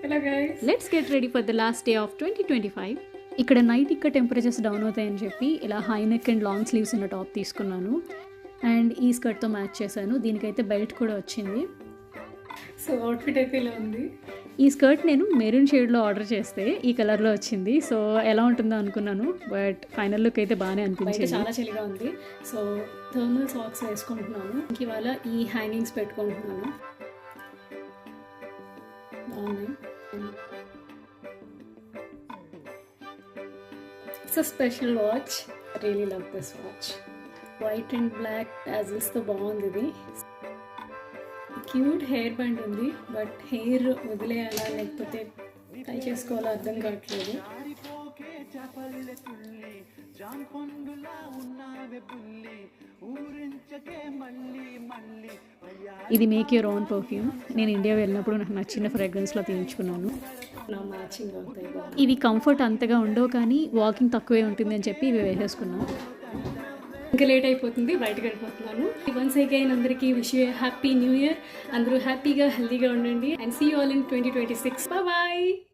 Hello guys. Let's get ready for the last day of 2025. ఇక్కడ night ఇక్కడ temperatures down అవుతాయని చెప్పి ఇలా high neck and long sleeves ఉన్న టాప్ తీసుకున్నాను అండ్ ఈ స్కర్ట్తో మ్యాచ్ చేశాను. దీనికైతే బెల్ట్ కూడా వచ్చింది. సో అవుట్ఫిట్ అయితే ఇలా ఉంది. ఈ స్కర్ట్ నేను మెరూన్ షేడ్లో ఆర్డర్ చేస్తే ఈ కలర్లో వచ్చింది. సో ఎలా ఉంటుందో అనుకున్నాను, బట్ ఫైనల్ లుక్ అయితే బాగానే అనిపించింది. చాలా చలిగా ఉంది. సో థర్మల్ సాక్స్ వేసుకుంటున్నాను. ఇవాళ ఈ హ్యాంగింగ్స్ పెట్టుకుంటున్నాను. బాగున్నాయి. It's a special watch. I really love this watch. White and black tassels తో బాగుంది. ఇది క్యూట్ హెయిర్ బ్యాండ్ ఉంది, బట్ హెయిర్ వదిలేయాలా లేకపోతే టై చేసుకోవాలో అర్థం కావట్లేదు. ఇది మేక్ యూర్ ఓన్ పర్ఫ్యూమ్. నేను ఇండియా వెళ్ళినప్పుడు నాకు నచ్చిన ఫ్రేగ్రెన్స్లో తీయించుకున్నాను. మ్యాచింగ్ అవుతాయి. ఇవి కంఫర్ట్ అంతగా ఉండవు, కానీ వాకింగ్ తక్కువే ఉంటుంది అని చెప్పి ఇవి వేసేసుకున్నాను. ఇంకా లేట్ అయిపోతుంది, బయటకు వెళ్ళిపోతున్నాను. వన్స్ అగైన్ అందరికీ wish you happy new year. అందరూ హ్యాపీగా హెల్తీగా ఉండండి. And see you all in 2026. Bye.